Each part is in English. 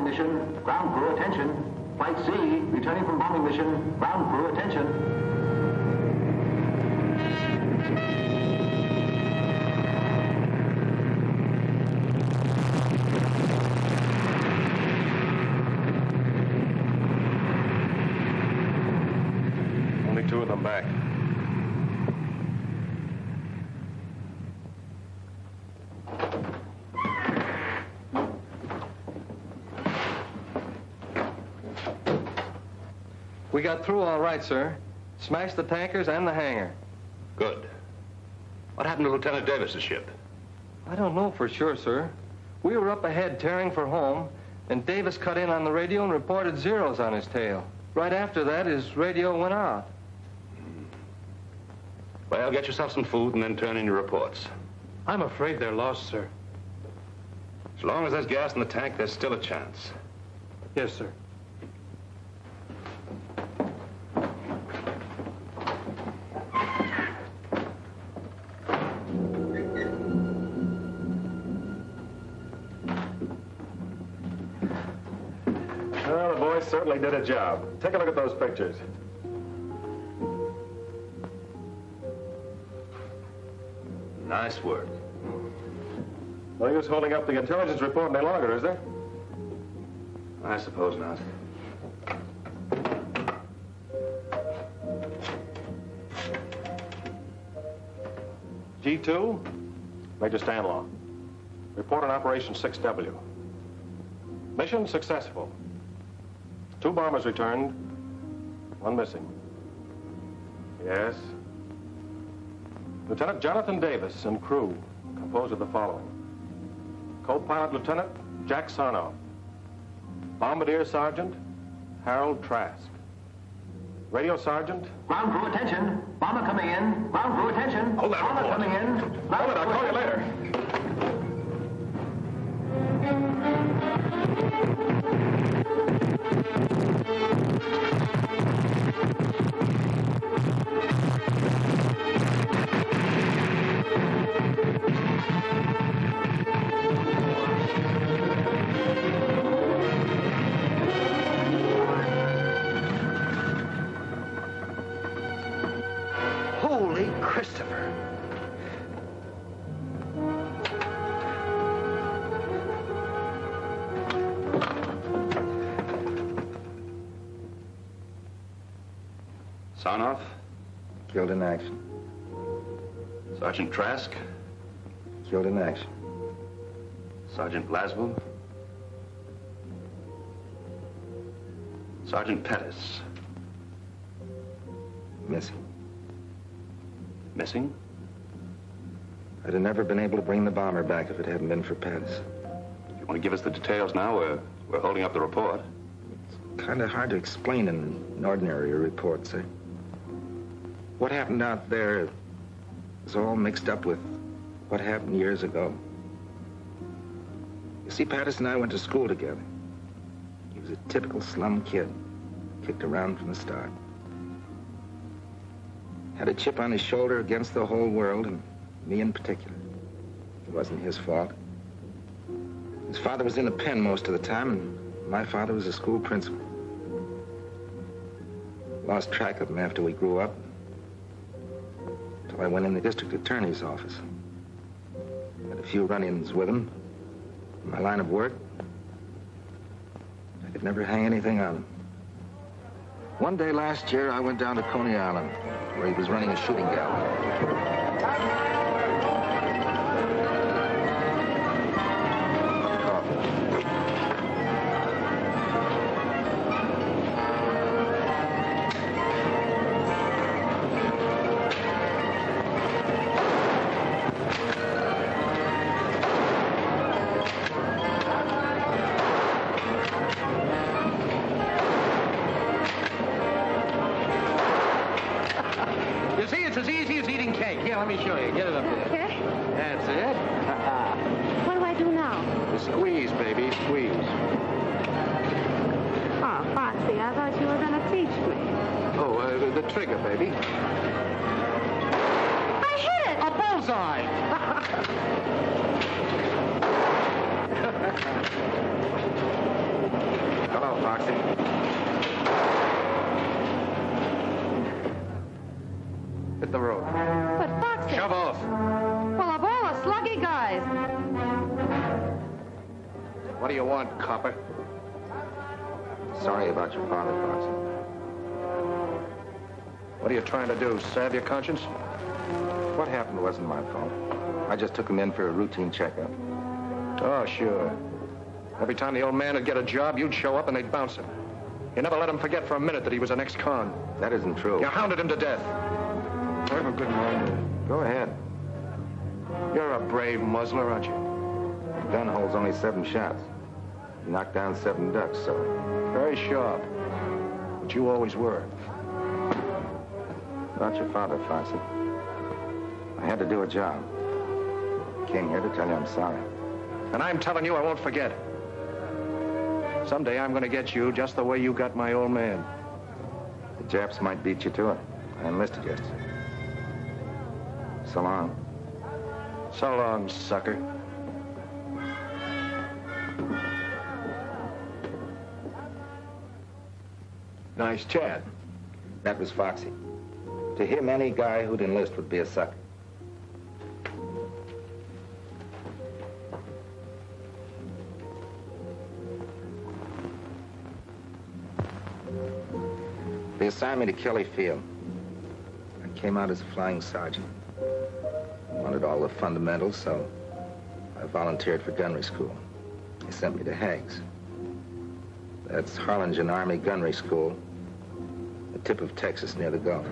bombing mission. Ground crew, attention. Flight C, returning from bombing mission. Ground crew, attention. Only two of them back. We got through all right, sir. Smashed the tankers and the hangar. Good. What happened to Lieutenant Davis's ship? I don't know for sure, sir. We were up ahead tearing for home, and Davis cut in on the radio and reported zeros on his tail. Right after that, his radio went out. Well, get yourself some food and then turn in your reports. I'm afraid they're lost, sir. As long as there's gas in the tank, there's still a chance. Yes, sir. Well, the boys certainly did a job. Take a look at those pictures. Nice work. No use holding up the intelligence report any longer, is there? I suppose not. G2, Major Stanlaw. Report on Operation 6W. Mission successful. 2 bombers returned, 1 missing. Yes. Lieutenant Jonathan Davis and crew composed of the following. Co-pilot Lieutenant Jack Sarnoff. Bombardier Sergeant Harold Trask. Radio Sergeant. Ground crew, attention. Bomber coming in. Ground crew, attention. Hold that Bomber report. coming in. Hold it, I'll call you later. Holy Christopher. Sarnoff? Killed in action. Sergeant Trask? Killed in action. Sergeant Blaswell? Sergeant Pettis? Missing. Missing? I'd have never been able to bring the bomber back if it hadn't been for Pettis. If you want to give us the details now, we're holding up the report. It's kind of hard to explain in an ordinary report, sir. What happened out there is all mixed up with what happened years ago. You see, Pettis and I went to school together. He was a typical slum kid, kicked around from the start. Had a chip on his shoulder against the whole world, and me in particular. It wasn't his fault. His father was in the pen most of the time, and my father was a school principal. Lost track of him after we grew up, till I went in the district attorney's office. Had a few run-ins with him. In my line of work, I could never hang anything on him. One day last year, I went down to Coney Island, where he was running a shooting gallery. You see, it's as easy as eating cake. Here, let me show you. Get it up there. Okay. That's it. What do I do now? Squeeze, baby, squeeze. Oh, Foxy, I thought you were going to teach me. Oh, the trigger, baby. I hit it! A bullseye! Foxy. Hit the road. But Foxy... Shove off. Well, of all the sluggy guys... What do you want, copper? Sorry about your father, Foxy. What are you trying to do, salve your conscience? What happened wasn't my fault. I just took him in for a routine checkup. Oh, sure. Every time the old man would get a job, you'd show up and they'd bounce him. You never let him forget for a minute that he was an ex-con. That isn't true. You hounded him to death. I have a good mind. Go ahead. You're a brave muzzler, aren't you? The gun holds only 7 shots. You knocked down 7 ducks, so... Very sharp. But you always were. About your father, Foxy. I had to do a job. Came here to tell you I'm sorry. And I'm telling you I won't forget. Someday I'm going to get you just the way you got my old man. The Japs might beat you to it. I enlisted yesterday. So long. So long, sucker. Nice chat. That was Foxy. To him, any guy who'd enlist would be a sucker. They assigned me to Kelly Field. I came out as a flying sergeant. Wanted all the fundamentals, so I volunteered for gunnery school. They sent me to Hagues. That's Harlingen Army Gunnery School, the tip of Texas near the Gulf.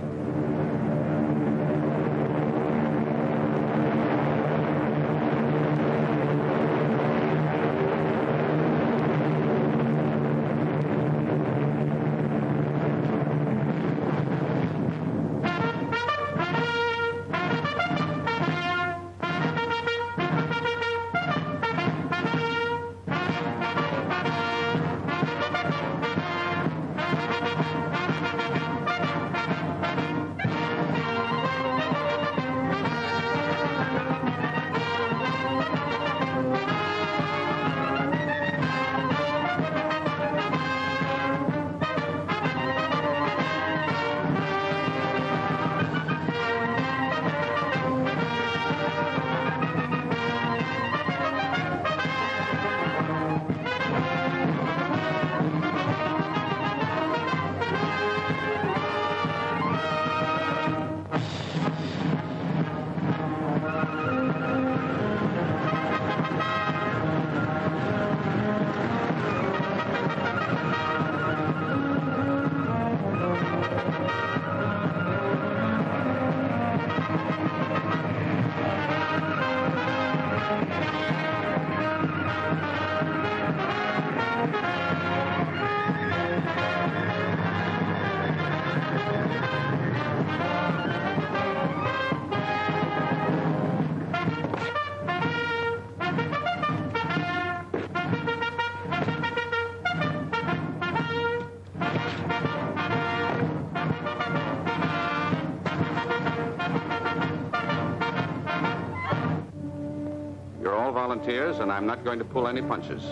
Volunteers, and I'm not going to pull any punches.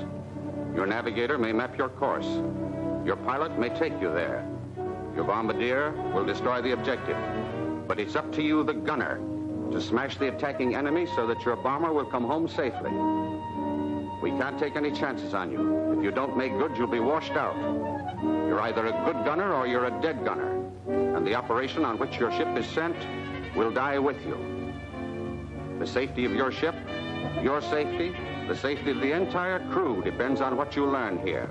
Your navigator may map your course. Your pilot may take you there. Your bombardier will destroy the objective. But it's up to you, the gunner, to smash the attacking enemy so that your bomber will come home safely. We can't take any chances on you. If you don't make good, you'll be washed out. You're either a good gunner or you're a dead gunner. And the operation on which your ship is sent will die with you. The safety of your ship, your safety, the safety of the entire crew depends on what you learn here.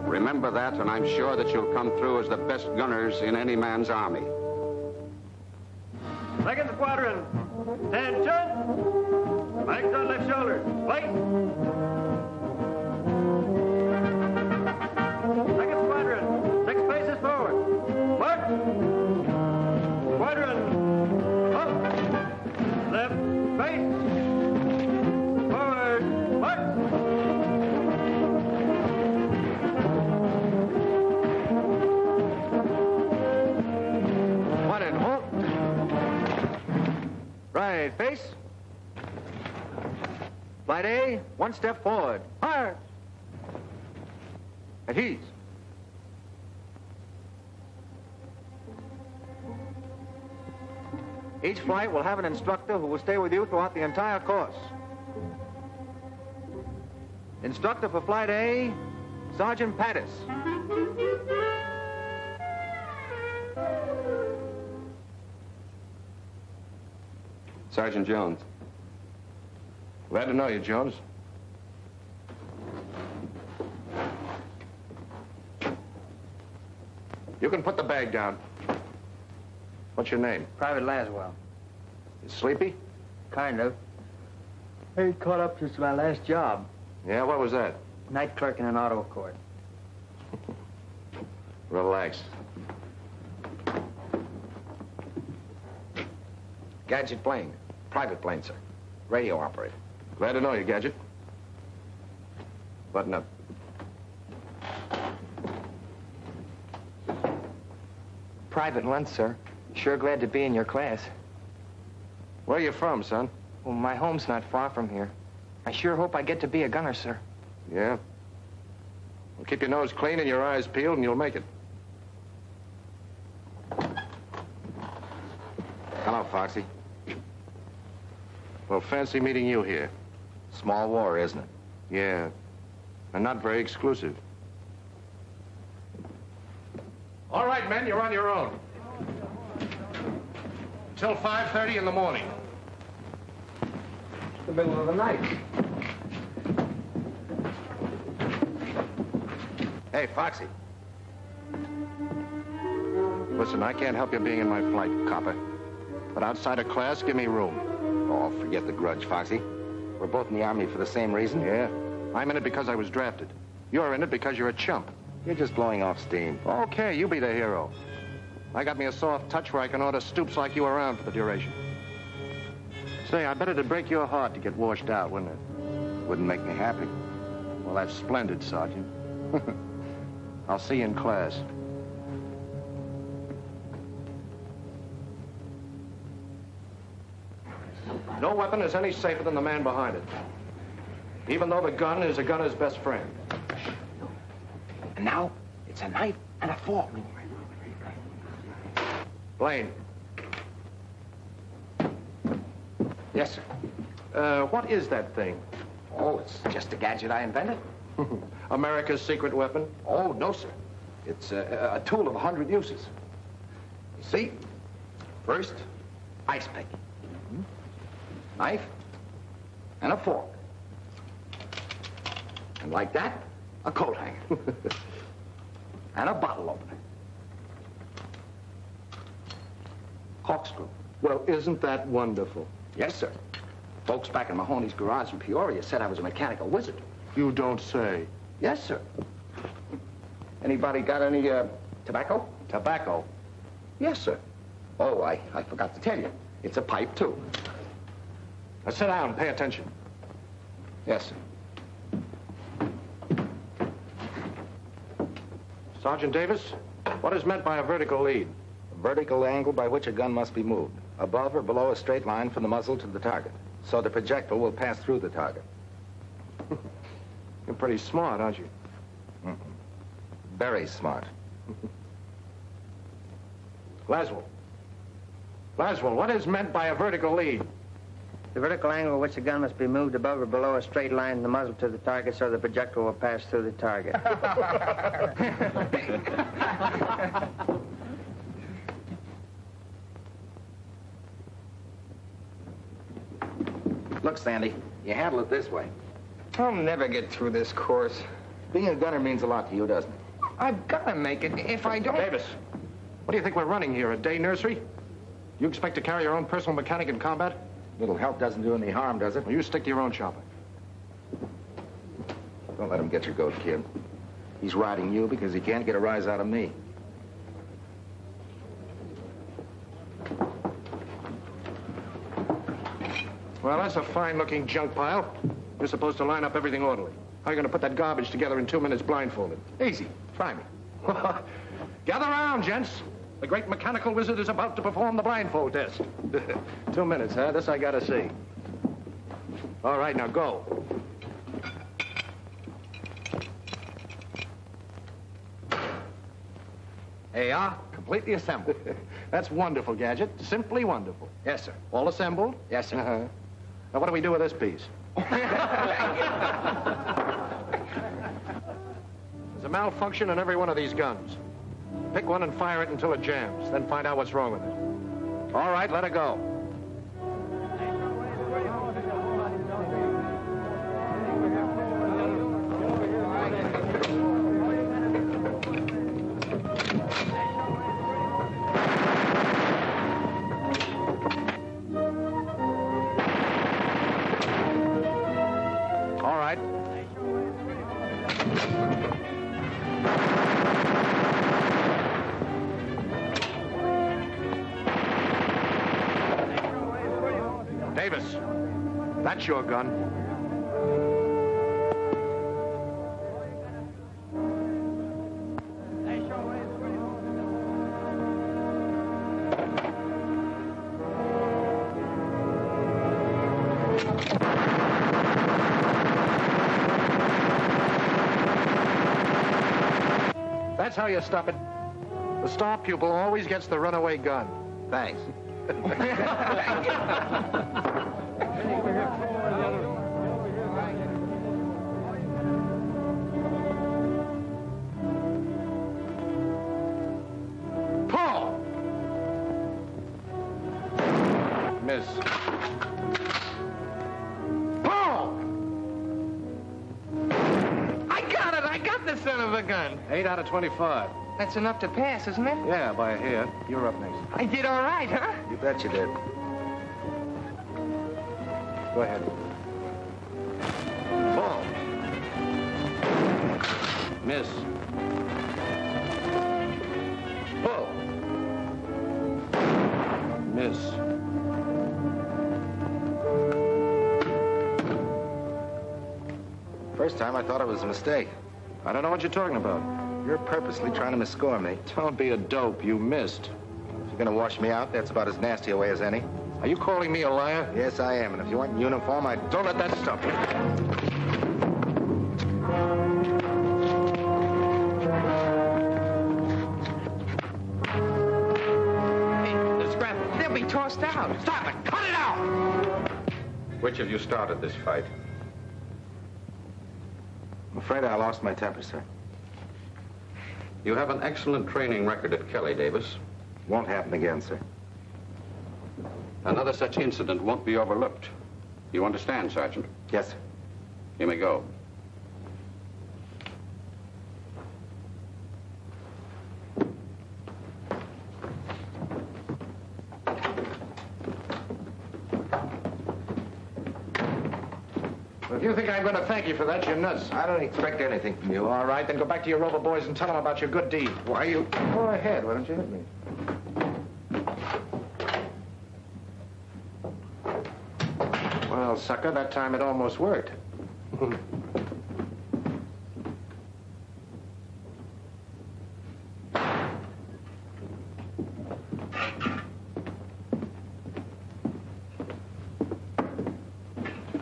Remember that, and I'm sure that you'll come through as the best gunners in any man's army. Second squadron, attention! Flags on left shoulder, wait! Second squadron, 6 paces forward, march! Squadron, up! Left, face! Right, face. Flight A, 1 step forward. Hard. At ease. Each flight will have an instructor who will stay with you throughout the entire course. Instructor for Flight A, Sergeant Pattis. Sergeant Jones. Glad to know you, Jones. You can put the bag down. What's your name? Private Laswell. You sleepy? Kind of. Hey, caught up since my last job. Yeah, what was that? Night clerk in an auto court. Relax. Gadget plane. Private plane, sir. Radio operator. Glad to know you, Gadget. Button up. Private Lunt, sir. Sure glad to be in your class. Where are you from, son? Well, my home's not far from here. I sure hope I get to be a gunner, sir. Yeah? Well, keep your nose clean and your eyes peeled and you'll make it. Hello, Foxy. Well, fancy meeting you here. Small war, isn't it? Yeah. And not very exclusive. All right, men, you're on your own. Until 5:30 in the morning. It's the middle of the night. Hey, Foxy. Listen, I can't help you being in my flight, copper. But outside of class, give me room. Oh, forget the grudge, Foxy. We're both in the Army for the same reason. Yeah? I'm in it because I was drafted. You're in it because you're a chump. You're just blowing off steam. Okay, you be the hero. I got me a soft touch where I can order stoops like you around for the duration. Say, I bet it'd break your heart to get washed out, wouldn't it? Wouldn't make me happy. Well, that's splendid, Sergeant. I'll see you in class. No weapon is any safer than the man behind it. Even though the gun is a gunner's best friend. And now, it's a knife and a fork. Blaine. Yes, sir. What is that thing? Oh, it's just a gadget I invented. America's secret weapon? Oh, no, sir. It's a tool of 100 uses. You see, first, ice pick. Knife and a fork. And like that, a coat hanger. And a bottle opener. Corkscrew. Well, isn't that wonderful? Yes, sir. Folks back in Mahoney's garage in Peoria said I was a mechanical wizard. You don't say. Yes, sir. Anybody got any, tobacco? Tobacco? Yes, sir. Oh, I forgot to tell you. It's a pipe, too. Now sit down, pay attention. Yes, sir. Sergeant Davis, what is meant by a vertical lead? A vertical angle by which a gun must be moved, above or below a straight line from the muzzle to the target, so the projectile will pass through the target. You're pretty smart, aren't you? Very smart. Laswell. Laswell, what is meant by a vertical lead? The vertical angle at which the gun must be moved above or below a straight line from the muzzle to the target so the projectile will pass through the target. Look, Sandy, you handle it this way. I'll never get through this course. Being a gunner means a lot to you, doesn't it? I've got to make it. If I don't... Davis, what do you think we're running here, a day nursery? You expect to carry your own personal mechanic in combat? Little help doesn't do any harm, does it? Well, you stick to your own chopper. Don't let him get your goat, kid. He's riding you because he can't get a rise out of me. Well, that's a fine-looking junk pile. You're supposed to line up everything orderly. How are you going to put that garbage together in 2 minutes blindfolded? Easy. Try me. Gather around, gents. The great mechanical wizard is about to perform the blindfold test. 2 minutes, huh? This I gotta see. All right, now go. There you are, completely assembled. That's wonderful, Gadget. Simply wonderful. Yes, sir. All assembled? Yes, sir. Now, what do we do with this piece? There's a malfunction in every one of these guns. Pick one and fire it until it jams, then find out what's wrong with it. All right, let it go. All right. Davis, that's your gun. That's how you stop it. The star pupil always gets the runaway gun. Thanks. Paul! Miss. Paul! I got it! I got the son of a gun! 8 out of 25. That's enough to pass, isn't it? Yeah, by a hair. You're up next. I did all right, huh? You bet you did. Go ahead. Paul. Miss. Paul. Miss. First time I thought it was a mistake. I don't know what you're talking about. You're purposely trying to misscore me. Don't be a dope. You missed. If you're gonna wash me out, that's about as nasty a way as any. Are you calling me a liar? Yes, I am. And if you weren't in uniform, I'd... Don't let that stop you. The scrap, they'll be tossed out. Stop it! Cut it out! Which of you started this fight? I'm afraid I lost my temper, sir. You have an excellent training record at Kelly, Davis. Won't happen again, sir. Another such incident won't be overlooked. You understand, Sergeant? Yes, sir. You may go. Well, if you think I'm going to thank you for that, you're nuts. I don't expect anything from you. All right, then go back to your Rover boys and tell them about your good deed. Why you... Go ahead. Why don't you hit me? Well, sucker, that time it almost worked.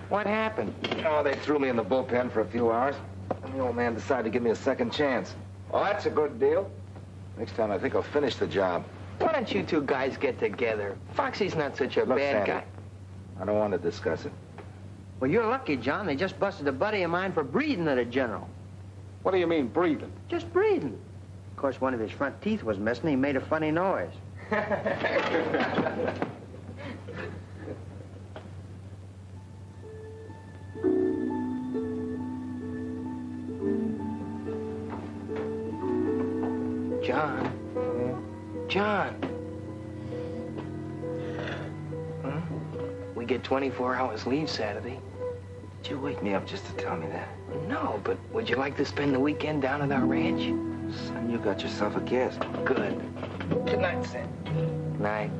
What happened? Oh, they threw me in the bullpen for a few hours. And the old man decided to give me a second chance. Well, that's a good deal. Next time, I think I'll finish the job. Why don't you two guys get together? Foxy's not such a Look, bad Sandy, guy. I don't want to discuss it. Well, you're lucky, John. They just busted a buddy of mine for breathing at a general. What do you mean, breathing? Just breathing. Of course, one of his front teeth was missing. He made a funny noise. John. John. Huh? We get 24 hours leave Saturday. Did you wake me up just to tell me that? No, but would you like to spend the weekend down at our ranch? Son, you got yourself a guest. Good. Good night, Sam. Night.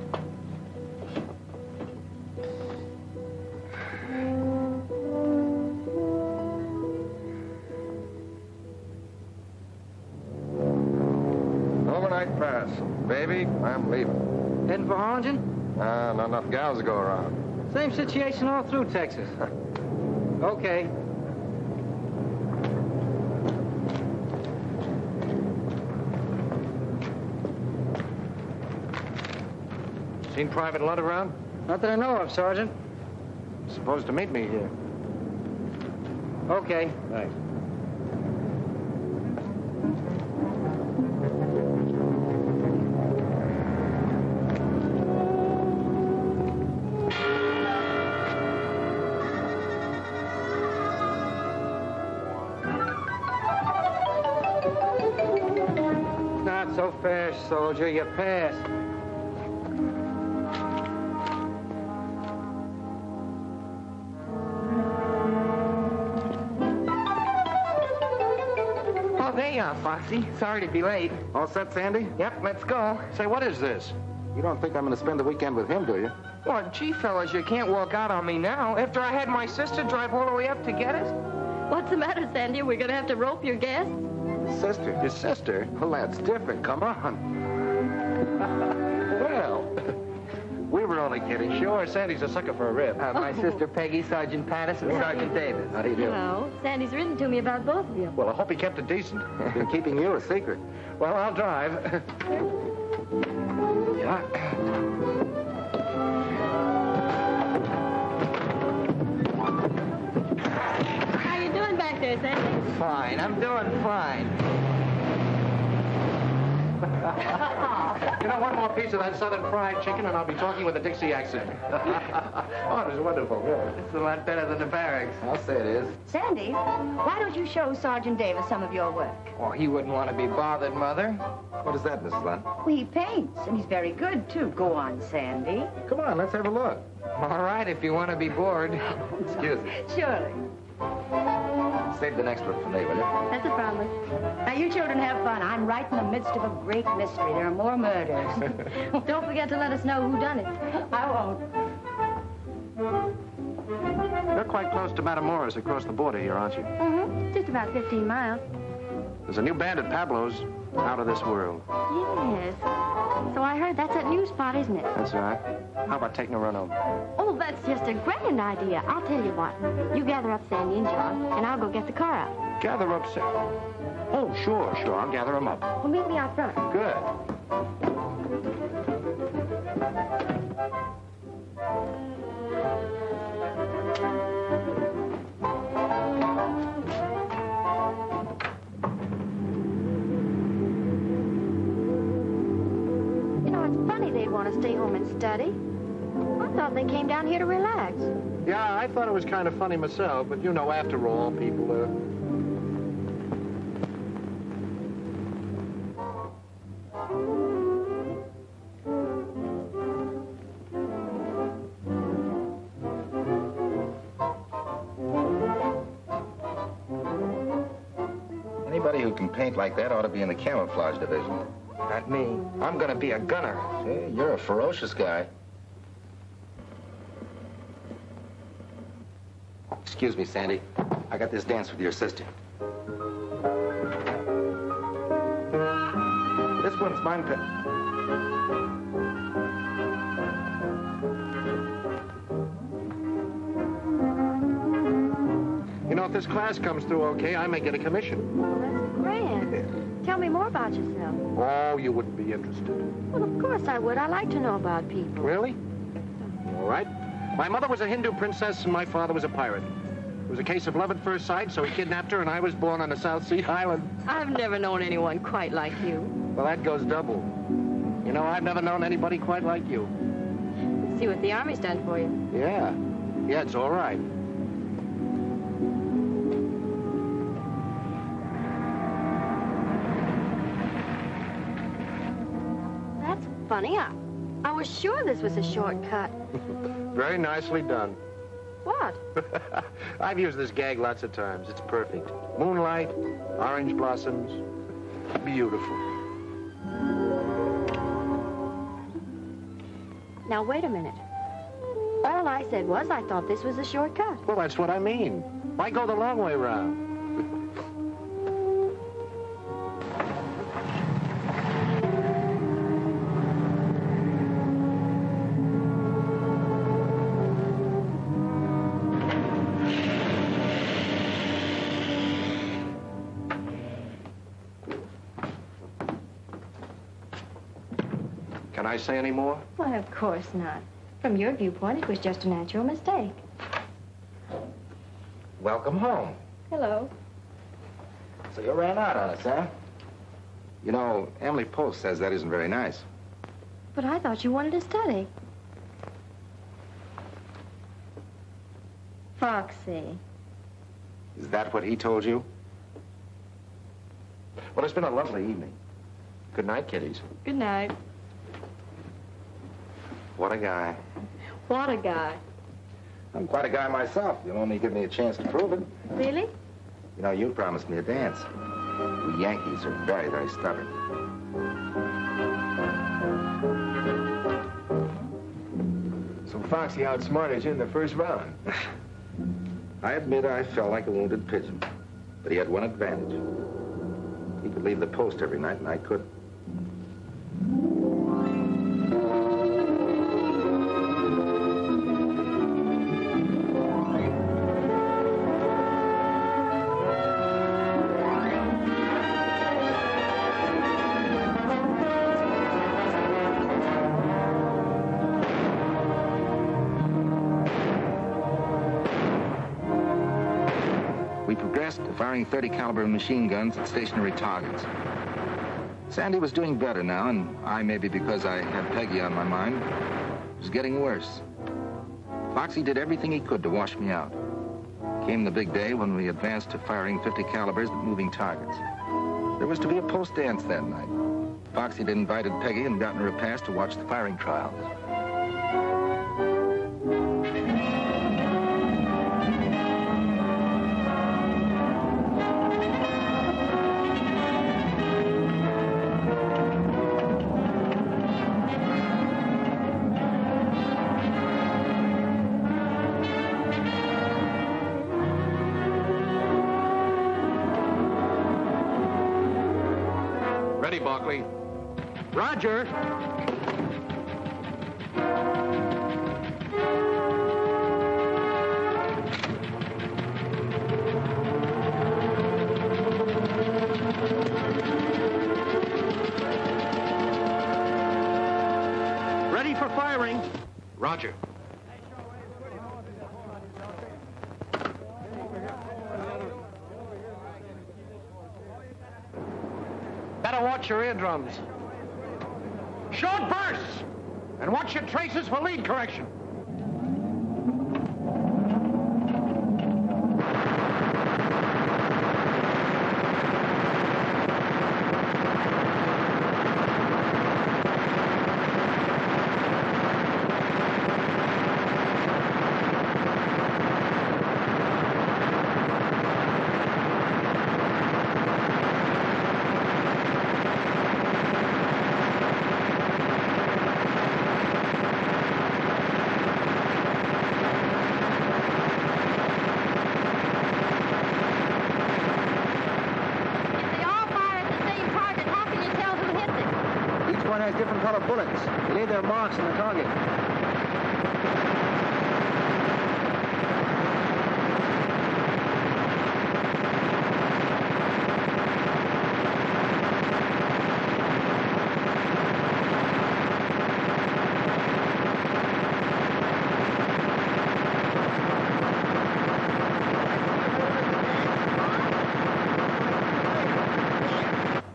Overnight pass. Baby, I'm leaving. Heading for Harlingen? Not enough gals to go around. Same situation all through Texas. Okay. Seen Private Lunt around? Not that I know of, Sergeant. Supposed to meet me here. Okay. Thanks. Not so fast, soldier. You passed. Oh, there you are, Foxy. Sorry to be late. All set, Sandy? Yep, let's go. Say, what is this? You don't think I'm going to spend the weekend with him, do you? Well, gee, fellas, you can't walk out on me now. After I had my sister drive all the way up to get us. What's the matter, Sandy? We're going to have to rope your guests? Sister. Your sister? Well, that's different. Come on. Well, we were only kidding. Sure, Sandy's a sucker for a rib. My sister Peggy, Sergeant Patterson, Sergeant Davis. How do you do? Hello. Sandy's written to me about both of you. Well, I hope he kept it decent. Been keeping you a secret. Well, I'll drive. Yeah. How you doing back there, Sandy? Fine, I'm doing fine. You know, one more piece of that southern fried chicken, and I'll be talking with a Dixie accent. Oh, it was wonderful. Yeah. It's a lot better than the barracks. I'll say it is. Sandy, why don't you show Sergeant Davis some of your work? Oh, he wouldn't want to be bothered, Mother. What is that, Mrs. Lunt? Well, he paints, and he's very good, too. Go on, Sandy. Come on, let's have a look. All right, if you want to be bored. Excuse me. Surely. Save the next one for me, will you? That's a promise. Now, you children have fun. I'm right in the midst of a great mystery. There are more murders. Don't forget to let us know who done it. I won't. You're quite close to Matamoros across the border here, aren't you? Mm-hmm. Just about 15 miles. There's a new band at Pablo's. Out of this world. Yes. So I heard that's that new spot, isn't it? That's right. How about taking a run home? Oh, that's just a grand idea. I'll tell you what. You gather up Sandy and John, and I'll go get the car out. Gather up, Sam. Oh, sure. I'll gather them up. Well, meet me out front. Good. You know, it's funny they'd want to stay home and study. I thought they came down here to relax. Yeah, I thought it was kind of funny myself, but you know, after all, people Anybody who can paint like that ought to be in the camouflage division. Not me. I'm going to be a gunner. Say, you're a ferocious guy. Excuse me, Sandy. I got this dance with your sister. This one's mine. You know, if this class comes through okay, I may get a commission. Well, that's grand. Tell me more about yourself. Oh, you wouldn't be interested. Well, of course I would. I like to know about people. Really? All right. My mother was a Hindu princess and my father was a pirate. It was a case of love at first sight, so he kidnapped her and I was born on a South Sea island. I've never known anyone quite like you. Well, that goes double. You know, I've never known anybody quite like you. See what the Army's done for you. Yeah. Yeah, it's all right. That's funny. I was sure this was a shortcut. Very nicely done. What? I've used this gag lots of times. It's perfect. Moonlight, orange blossoms. Beautiful. Now, wait a minute. All I said was I thought this was a shortcut. Well, that's what I mean. Why go the long way around? Can I say any more? Why, of course not. From your viewpoint, it was just a natural mistake. Welcome home. Hello. So you ran out on us, huh? You know, Emily Post says that isn't very nice. But I thought you wanted to study. Foxy. Is that what he told you? Well, it's been a lovely evening. Good night, kiddies. Good night. What a guy. What a guy. I'm quite a guy myself. You'll only give me a chance to prove it. Really? You know, you promised me a dance. We Yankees are very, very stubborn. So Foxy outsmarted you in the first round. I admit I felt like a wounded pigeon, but he had one advantage. He could leave the post every night, and I couldn't. Firing 30 caliber machine guns at stationary targets. Sandy was doing better now, and I, maybe because I had Peggy on my mind, was getting worse. Foxy did everything he could to wash me out. Came the big day when we advanced to firing 50 calibers at moving targets. There was to be a post dance that night. Foxy had invited Peggy and gotten her a pass to watch the firing trials. Ready, Barkley. Roger. Ready for firing. Roger. Better watch your eardrums. Short bursts! And watch your traces for lead correction. Different color bullets. They leave their marks on the target.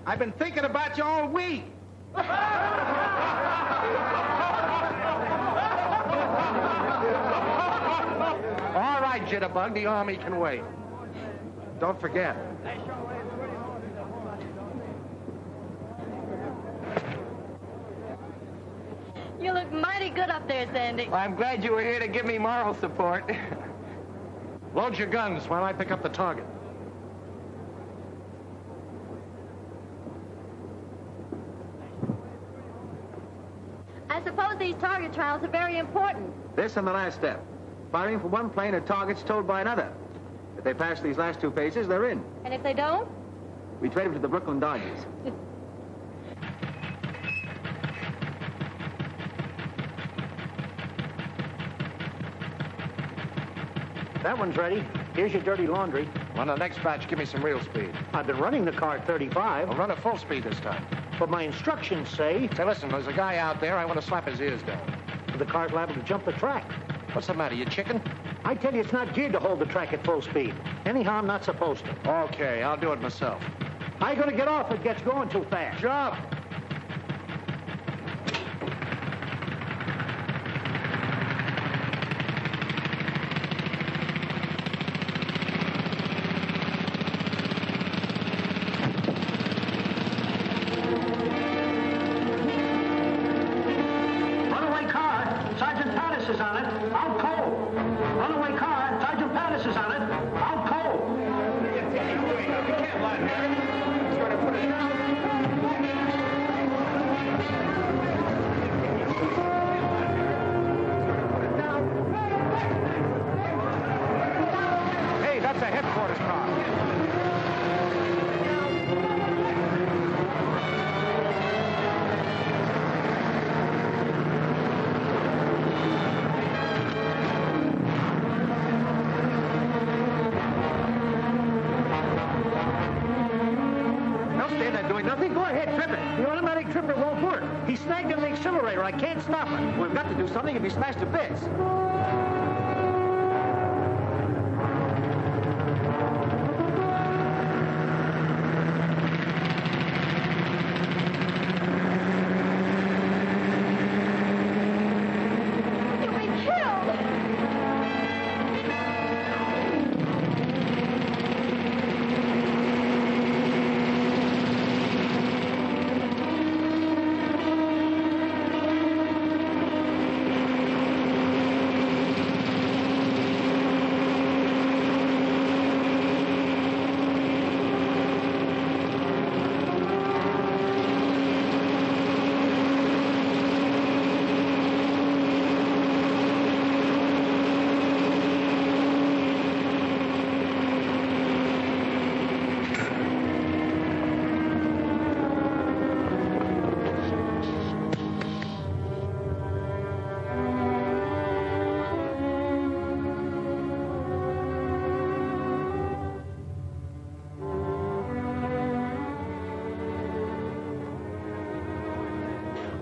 I've been thinking about you all week. All right, Jitterbug, the Army can wait. Don't forget. You look mighty good up there, Sandy. Well, I'm glad you were here to give me moral support. Load your guns while I pick up the target. I suppose these target trials are very important. This and the last step. Firing from one plane at targets told by another. If they pass these last two phases, they're in. And if they don't? We trade them to the Brooklyn Dodgers. That one's ready. Here's your dirty laundry. On the next batch, give me some real speed. I've been running the car at 35. I'll run at full speed this time. But my instructions say... Say, listen, there's a guy out there. I want to slap his ears down. The car's liable to jump the track. What's the matter, you chicken? I tell you, it's not geared to hold the track at full speed. Anyhow, I'm not supposed to. Okay, I'll do it myself. I ain't gonna get off if it gets going too fast. Jump! Runaway car, Sergeant Pattis is on it. Out cold. Runaway car, Sergeant Pattis is on it. Out cold. Hey, that's a headquarters car. Don't stand there doing nothing. Go ahead, trip it. The automatic tripper won't work. He's snagged in the accelerator. I can't stop it. We've got to do something if he smashed to bits. You'll be killed!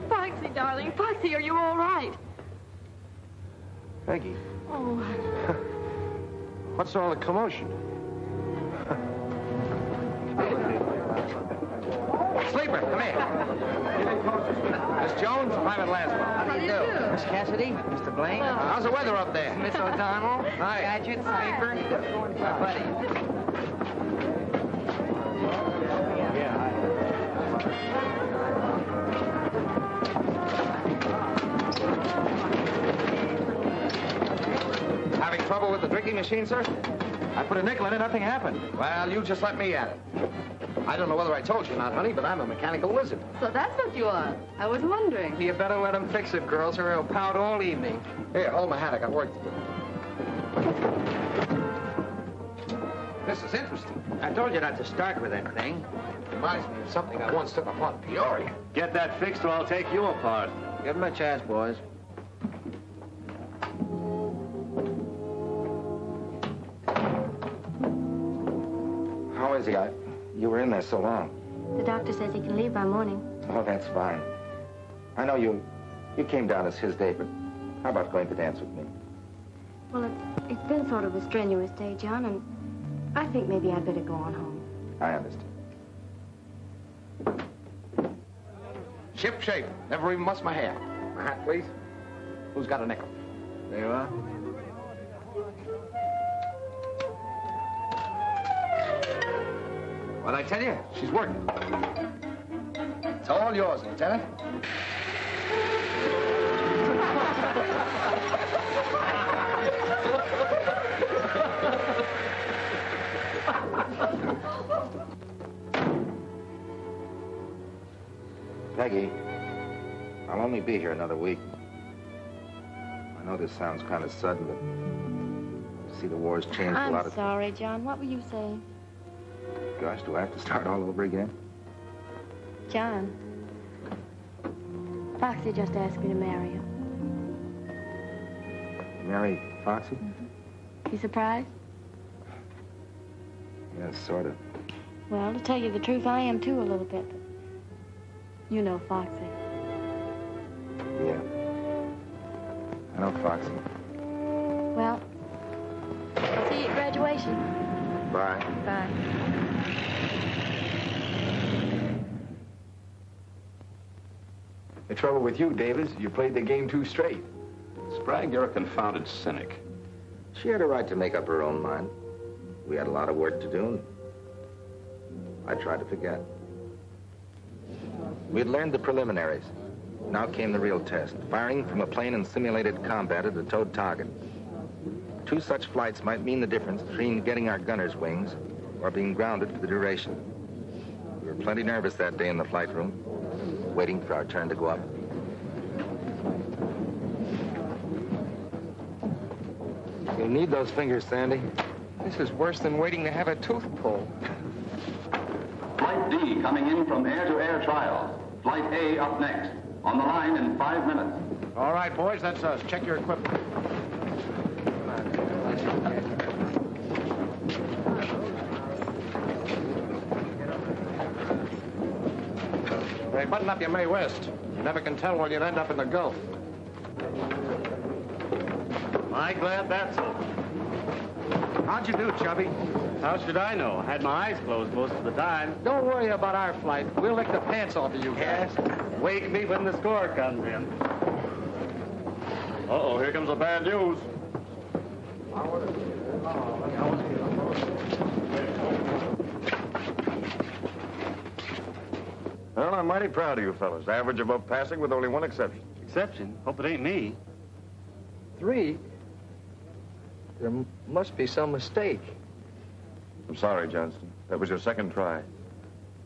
Foxy, darling. Foxy, are you all right? Peggy, Oh, what's all the commotion? Sleeper, come here. Miss Jones, Private Laswell. How do you do? Miss Cassidy, Mr. Blaine. How's the weather up there? Miss O'Donnell. Hi. Gadget, Sleeper. Buddy. Having trouble with the drinking machine, sir? I put a nickel in it, nothing happened. Well, you just let me at it. I don't know whether I told you or not, honey, but I'm a mechanical lizard. so that's what you are. I was wondering. You better let him fix it, girls, or he'll pout all evening. Here, hold my hat. I got work to do. This is interesting. I told you not to start with that thing. Reminds me of something I once took upon Peoria. Get that fixed or I'll take you apart. Give him a chance, boys. How is he? You were in there so long. The doctor says he can leave by morning. Oh, that's fine. I know you came down as his day, but how about going to dance with me? Well, it's been sort of a strenuous day, John, and I think maybe I'd better go on home. I understand. Ship shape. Never even mussed my hair. My hat, please. Who's got a nickel? There you are. What'd I tell you? She's working. It's all yours, Lieutenant. Peggy, I'll only be here another week. I know this sounds kind of sudden, but you see, the war's changed a lot I'm of... sorry, John. What were you saying? Gosh, do I have to start all over again? John, Foxy just asked me to marry him. Marry Foxy? You surprised? Yes, sort of. Well, to tell you the truth, I am too a little bit. You know Foxy. Yeah. I know Foxy. Well, I'll see you at graduation. Bye. Bye. The trouble with you, Davis, you played the game too straight. Sprague, you're a confounded cynic. She had a right to make up her own mind. We had a lot of work to do, and I tried to forget. We had learned the preliminaries. Now came the real test, firing from a plane in simulated combat at a towed target. 2 such flights might mean the difference between getting our gunner's wings or being grounded for the duration. We were plenty nervous that day in the flight room, waiting for our turn to go up. You'll need those fingers, Sandy. This is worse than waiting to have a tooth pulled. Flight D coming in from air-to-air trials. Flight A up next. On the line in 5 minutes. All right, boys, that's us. Check your equipment. Hey, button up your Mae West. You never can tell when you'll end up in the Gulf. I'm glad that's over. How'd you do, Chubby? How should I know? I had my eyes closed most of the time. Don't worry about our flight. We'll lick the pants off of you guys. Wake me when the score comes in. Uh-oh, here comes the bad news. Well, I'm mighty proud of you fellas. Average above passing with only one exception. Exception? Hope it ain't me. 3? There must be some mistake. I'm sorry, Johnston. That was your second try.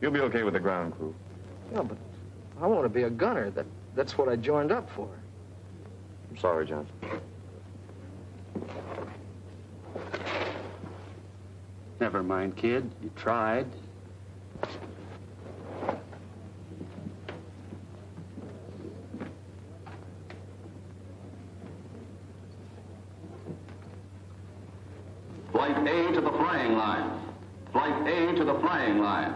You'll be okay with the ground crew. No, but I want to be a gunner. That's what I joined up for. I'm sorry, Johnston. Never mind, kid. You tried. Flight A to the flying line. Flight A to the flying line.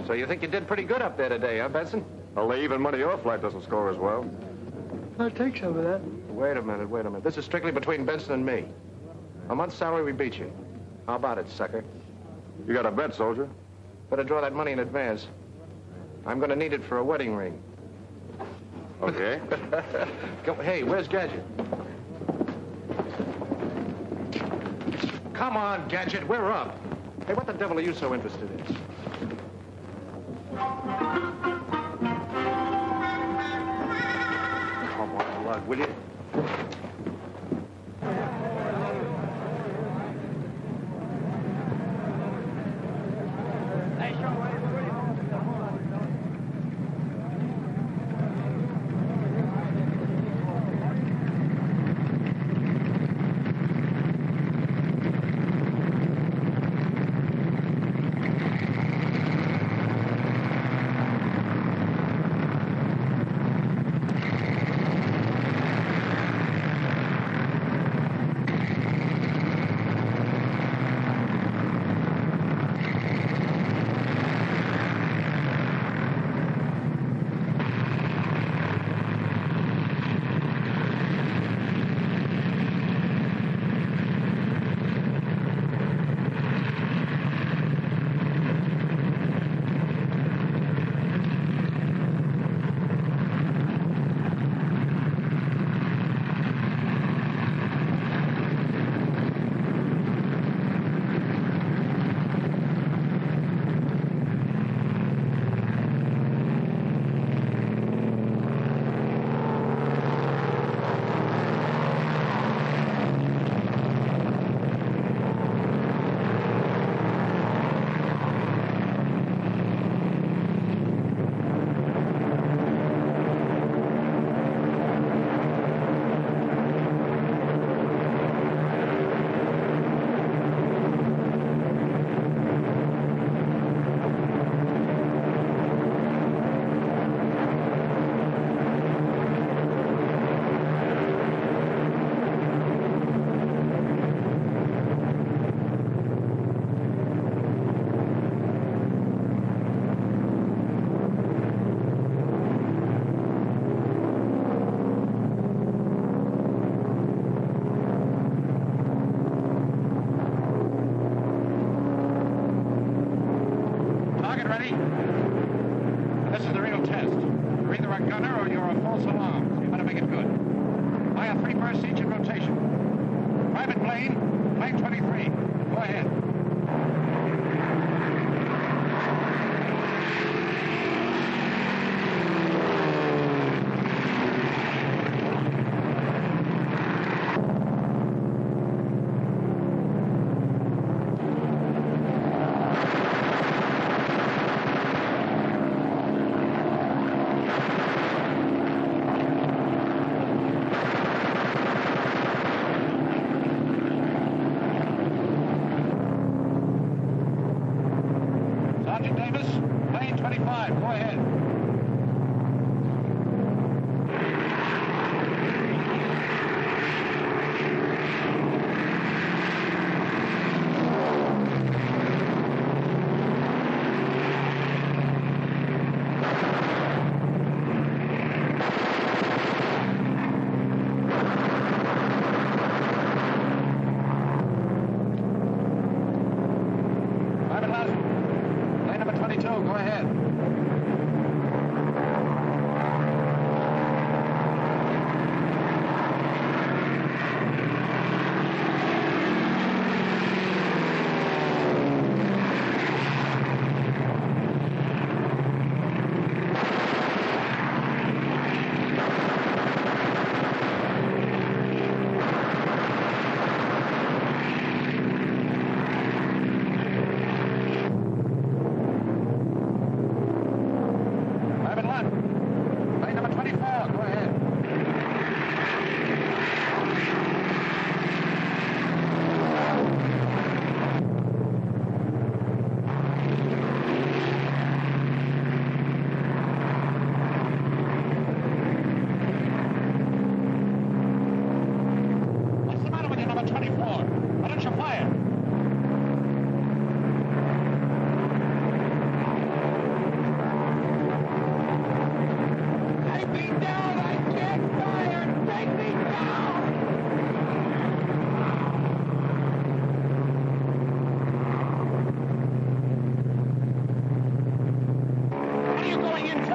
So you think you did pretty good up there today, huh, Benson? Well, they even money your flight doesn't score as well. I'll take some of that. Wait a minute. This is strictly between Benson and me. A month's salary, we beat you. How about it, sucker? You got a bet, soldier. Better draw that money in advance. I'm going to need it for a wedding ring. Okay. Hey, where's Gadget? Come on, Gadget, we're up. Hey, what the devil are you so interested in? Come on, Lug, will you? either a gunner or you're a false alarm. So you better make it good. Fire 3 bursts each in rotation. Private Blaine, plane 23. Go ahead. Sergeant Davis, plane 25, go ahead. Private Lassen, plane number 22, go ahead. Private Lund, plane number 24, go ahead. What's the matter with you, number 24? Why don't you fire? Take me down! I can't fire! Take me down! What are you going in for?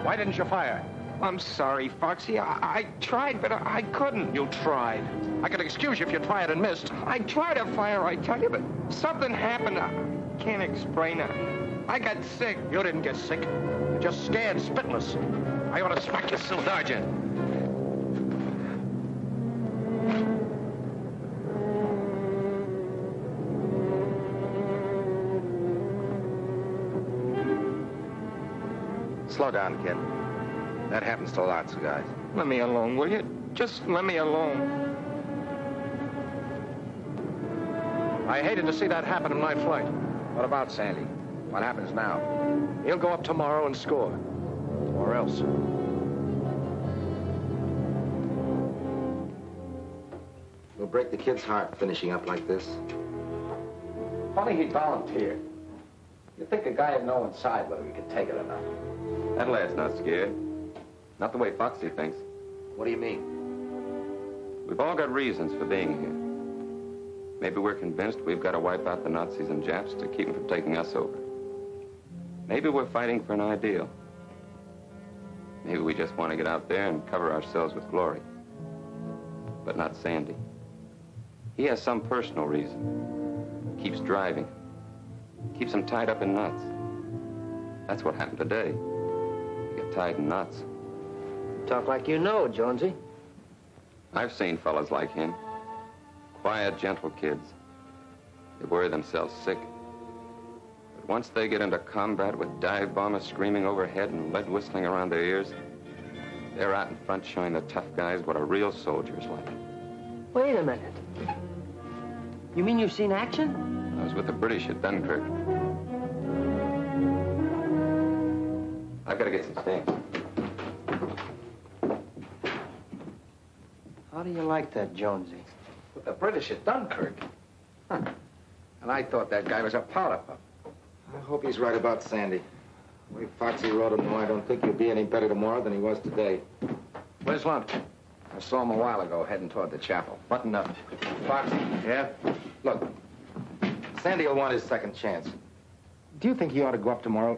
Why didn't you fire? I'm sorry, Foxy. I tried, but I couldn't. You tried. I could excuse you if you tried and missed. I tried to fire, I tell you, but something happened. I can't explain it. I got sick. You didn't get sick. You're just scared, spitless. I ought to smack you, Sergeant. Slow down, kid. That happens to lots of guys. Let me alone, will you? Just let me alone. I hated to see that happen in my flight. What about Sandy? What happens now? He'll go up tomorrow and score. Or else. We'll break the kid's heart finishing up like this. Funny he volunteered. You'd think a guy would know inside whether he could take it or not. That lad's not scared. Not the way Foxy thinks. What do you mean? We've all got reasons for being here. Maybe we're convinced we've got to wipe out the Nazis and Japs to keep them from taking us over. Maybe we're fighting for an ideal. Maybe we just want to get out there and cover ourselves with glory. But not Sandy. He has some personal reason. Keeps driving. Keeps him tied up in knots. That's what happened today. He got tied in knots. Talk like you know, Jonesy. I've seen fellas like him. Quiet, gentle kids. They worry themselves sick. But once they get into combat with dive bombers screaming overhead and lead whistling around their ears, They're out in front showing the tough guys what a real soldier's like. Wait a minute. You mean you've seen action? I was with the British at Dunkirk. I've got to get some things. How do you like that, Jonesy? With the British at Dunkirk. Huh. And I thought that guy was a powder puff. I hope he's right about Sandy. The way Foxy wrote him, I don't think he'll be any better tomorrow than he was today. Where's lunch? I saw him a while ago heading toward the chapel. Button up. Foxy. Yeah? Look, Sandy will want his second chance. Do you think he ought to go up tomorrow?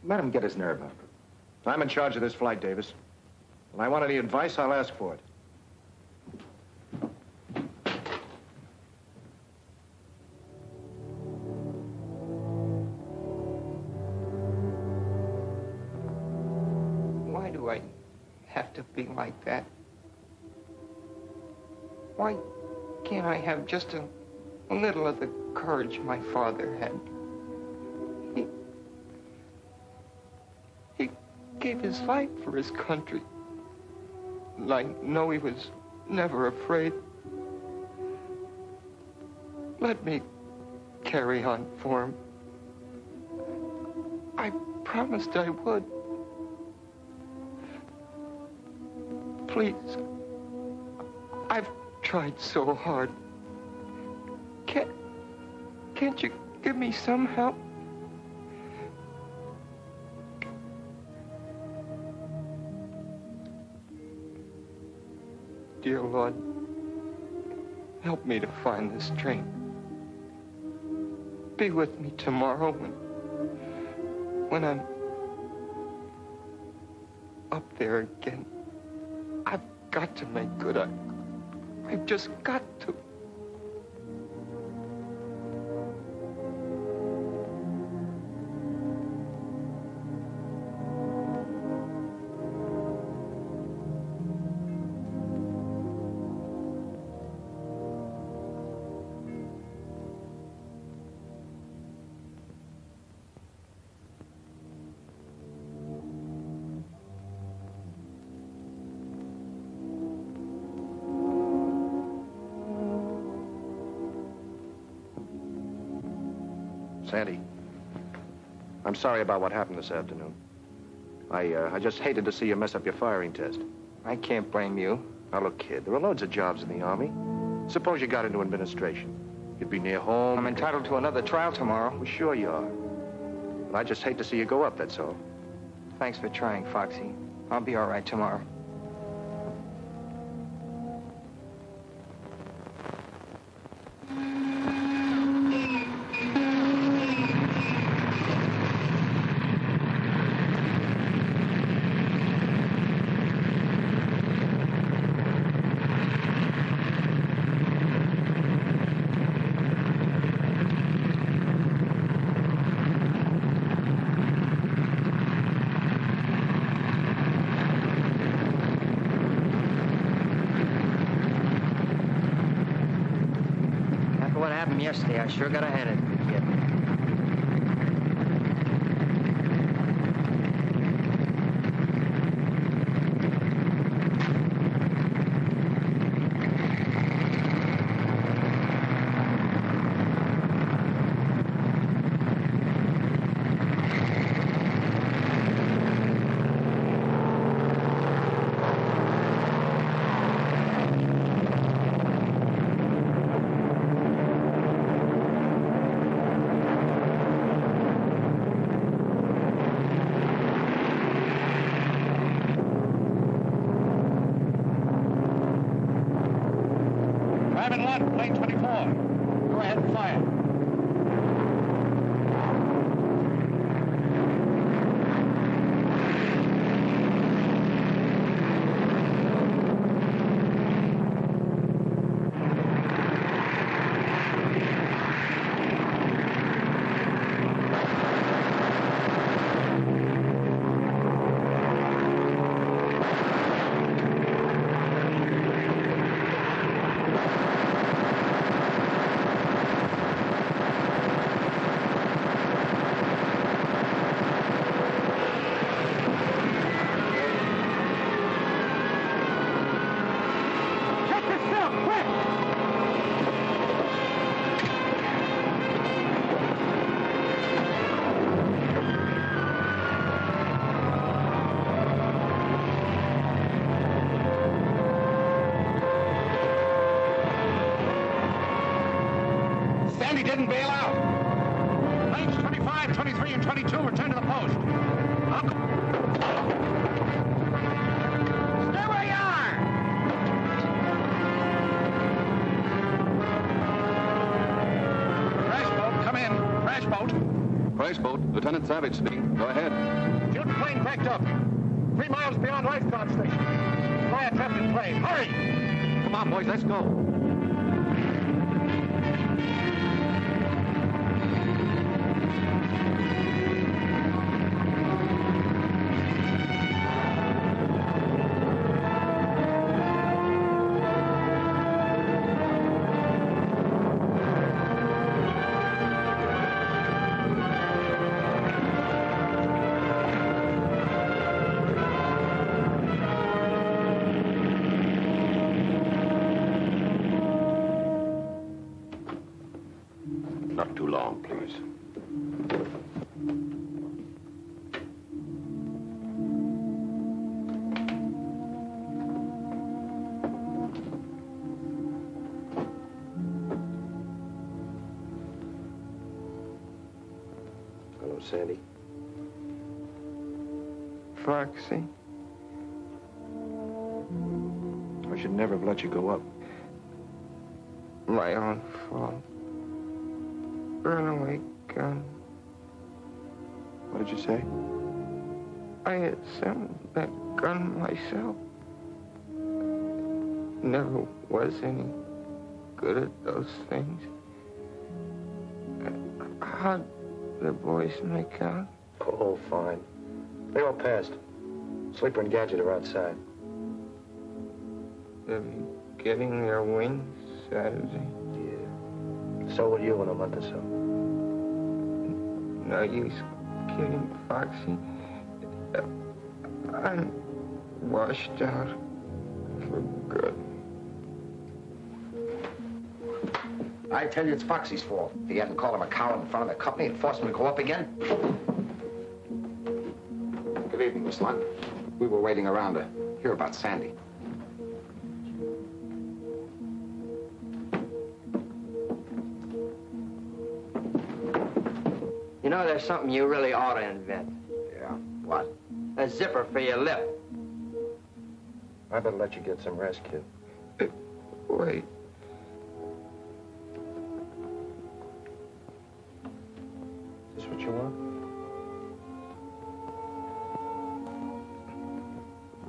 Let him get his nerve up. I'm in charge of this flight, Davis. When I want any advice, I'll ask for it. Why do I have to be like that? Why can't I have just a little of the courage my father had? He gave his life for his country. And I know he was never afraid. Let me carry on for him. I promised I would. Please. I've tried so hard. Can't you give me some help? Dear Lord, help me to find this train. Be with me tomorrow when I'm up there again. I've got to make good. I've just got to. Sandy, I'm sorry about what happened this afternoon. I just hated to see you mess up your firing test. I can't blame you. Now, look, kid, there are loads of jobs in the Army. Suppose you got into administration. You'd be near home. I'm entitled to another trial tomorrow. Well, sure you are. But I just hate to see you go up, that's all. Thanks for trying, Foxy. I'll be all right tomorrow. Yesterday, I sure got a hand at it, kid. Private Lund, plane 24. Go ahead and fire. Sandy didn't bail out. Lanes 25, 23, and 22 return to the post. Stay where you are! Crash boat, come in. Crash boat. Crash boat, Lieutenant Savage speaking. Go ahead. Shooting plane backed up. 3 miles beyond lifeguard station. Fly a trapped in plane. Hurry! Come on, boys, let's go. Not too long, please. Hello, Sandy. Foxy. I should never have let you go up. My own fault. Runaway gun. What did you say? I assembled that gun myself. Never was any good at those things. How'd the boys make out? Oh, fine. They all passed. Sleeper and Gadget are outside. They'll be getting their wings Saturday. Yeah. So will you in a month or so. No use kidding, Foxy. I'm washed out for good. I tell you, it's Foxy's fault. If he hadn't called him a coward in front of the company and forced him to go up again. Good evening, Miss Lund. We were waiting around to hear about Sandy. You know, there's something you really ought to invent. Yeah, what? A zipper for your lip. I better let you get some rest, kid. Wait. Is this what you want?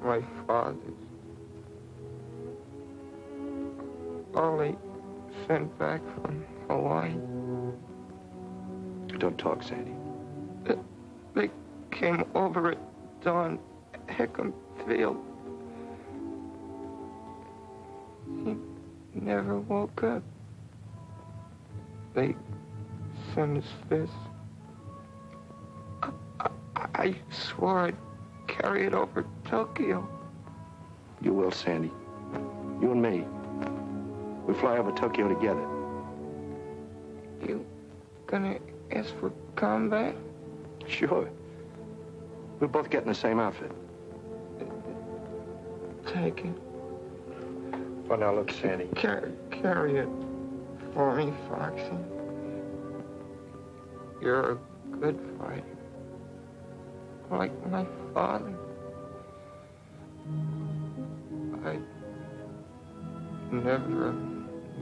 My father's. Ollie sent back from Hawaii. Don't talk, Sandy. They came over at dawn, Hickam Field. He never woke up. They sent us this. I swore I'd carry it over Tokyo. You will, Sandy. You and me. We fly over Tokyo together. You gonna ask for combat? Sure. We'll both get in the same outfit. Take it. Well, now look, Sandy. Carry it for me, Foxy. You're a good fighter. Like my father. I never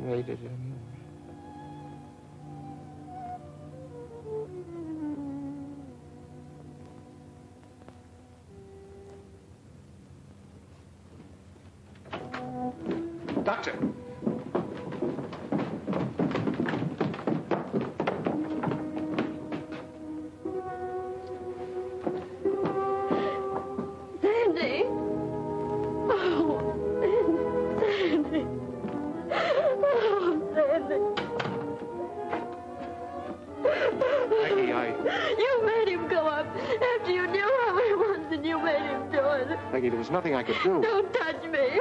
made it anyway. Doctor. Sandy. Oh, Sandy. Oh, Sandy. Maggie, You made him go up after you knew how he was and you made him do it. Maggie, there was nothing I could do. Don't touch me.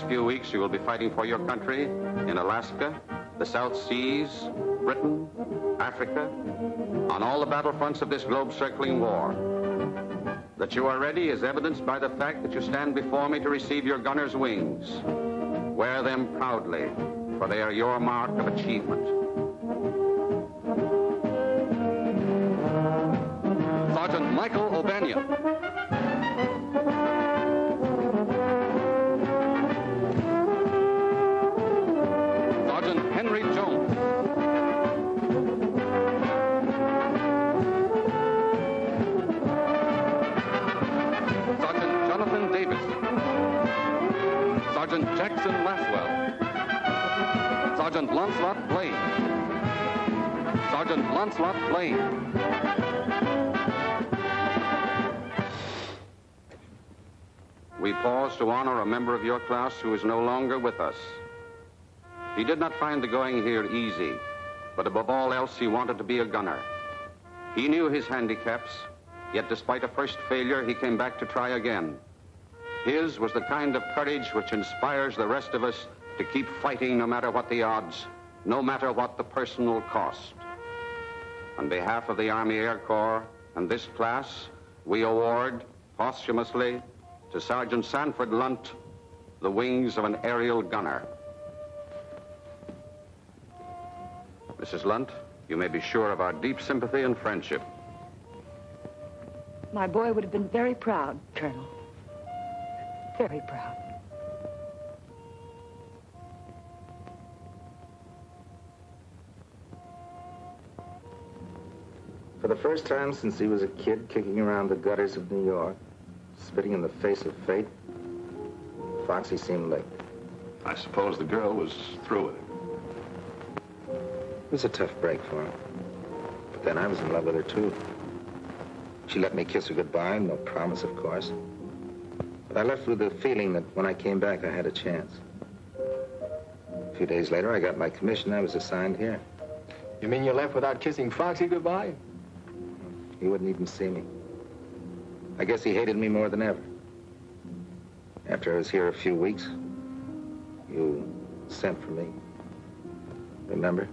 few weeks, you will be fighting for your country in Alaska, the South Seas, Britain, Africa, on all the battlefronts of this globe-circling war. That you are ready is evidenced by the fact that you stand before me to receive your gunner's wings. Wear them proudly, for they are your mark of achievement. Sergeant Michael O'Banion. Sergeant Henry Jones. Sergeant Jonathan Davis. Sergeant Jackson Laswell. Sergeant Lancelot Blaine. Sergeant Lancelot Blaine. We pause to honor a member of your class who is no longer with us. He did not find the going here easy, but above all else, he wanted to be a gunner. He knew his handicaps, yet despite a first failure, he came back to try again. His was the kind of courage which inspires the rest of us to keep fighting no matter what the odds, no matter what the personal cost. On behalf of the Army Air Corps and this class, we award, posthumously, to Sergeant Sanford Lunt, the wings of an aerial gunner. Mrs. Lunt, you may be sure of our deep sympathy and friendship. My boy would have been very proud, Colonel. Very proud. For the first time since he was a kid kicking around the gutters of New York, spitting in the face of fate, Foxy seemed licked. I suppose the girl was through with him. It was a tough break for him. But then I was in love with her, too. She let me kiss her goodbye, no promise, of course. But I left with the feeling that when I came back, I had a chance. A few days later, I got my commission. I was assigned here. You mean you left without kissing Foxy goodbye? He wouldn't even see me. I guess he hated me more than ever. After I was here a few weeks, you sent for me. Remember?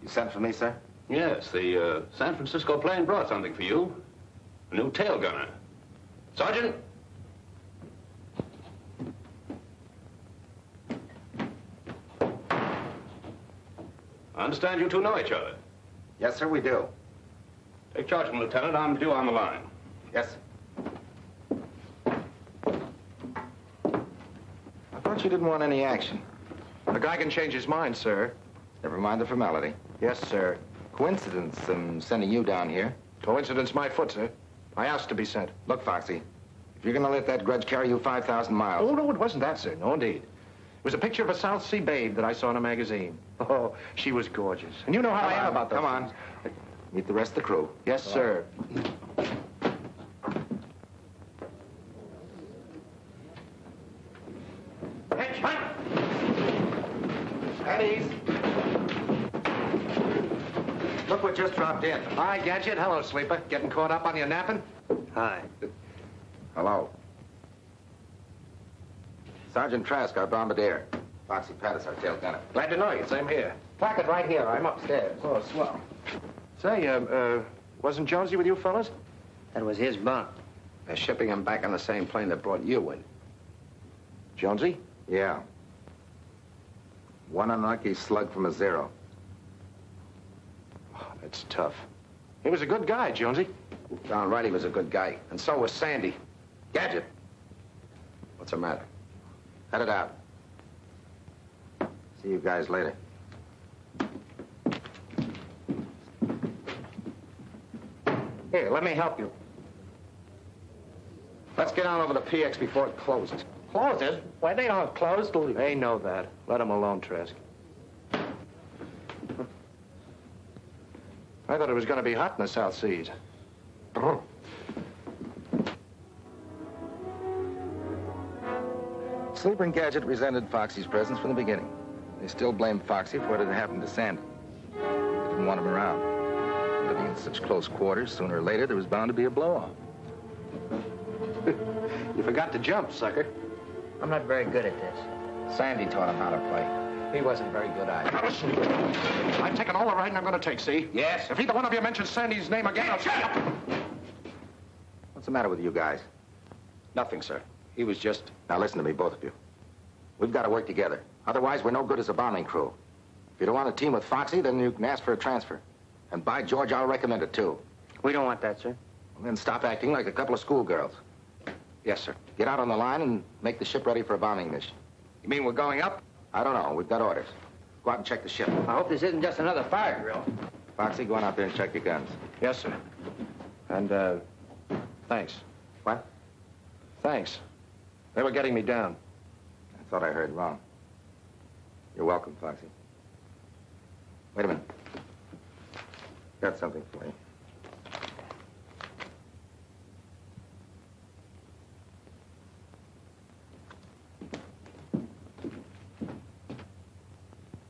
You sent for me, sir? Yes, the San Francisco plane brought something for you. A new tail gunner. Sergeant? I understand you two know each other. Yes, sir, we do. Take charge of him, Lieutenant. I'm due on the line. Yes. I thought you didn't want any action. A guy can change his mind, sir. Never mind the formality. Yes, sir. Coincidence in sending you down here. Coincidence my foot, sir. I asked to be sent. Look, Foxy, if you're going to let that grudge carry you 5,000 miles... Oh, no, it wasn't that, sir. No, indeed. It was a picture of a South Sea babe that I saw in a magazine. Oh, she was gorgeous. And you know how I am about those Come on. things. Meet the rest of the crew. Yes, sir. At ease. Look what just dropped in. Hi, Gadget. Hello, Sleeper. Getting caught up on your napping? Hi. Hello. Sergeant Trask, our bombardier. Foxy Pattis, our tail gunner. Glad to know you. Same here. Placard right here. I'm upstairs. Oh, swell. Say, wasn't Jonesy with you fellas? That was his bunk. They're shipping him back on the same plane that brought you in. Jonesy? Yeah. One unlucky slug from a zero. Oh, that's tough. He was a good guy, Jonesy. Darn right he was a good guy. And so was Sandy. Gadget. What's the matter? Head it out. See you guys later. Here, let me help you. Let's get on over to PX before it closes. Closes? Why, they don't close. They know that. Let them alone, Trask. I thought it was going to be hot in the South Seas. Sleeper and Gadget resented Foxy's presence from the beginning. They still blamed Foxy for what had happened to Sandy. They didn't want him around. Living In such close quarters, sooner or later, there was bound to be a blow-off. You forgot to jump, sucker. I'm not very good at this. Sandy taught him how to play. He wasn't very good either. Now listen, I'm taking all the riding I'm going to take, see? Yes. If either one of you mentions Sandy's name again, I'll shut up. What's the matter with you guys? Nothing, sir. He was just... Now listen to me, both of you. We've got to work together. Otherwise, we're no good as a bombing crew. If you don't want to team with Foxy, then you can ask for a transfer. And by George, I'll recommend it, too. We don't want that, sir. And then stop acting like a couple of schoolgirls. Yes, sir. Get out on the line and make the ship ready for a bombing mission. You mean we're going up? I don't know. We've got orders. Go out and check the ship. I hope this isn't just another fire drill. Foxy, go on out there and check your guns. Yes, sir. And, thanks. What? Thanks. They were getting me down. I thought I heard wrong. You're welcome, Foxy. Wait a minute. Got something for you.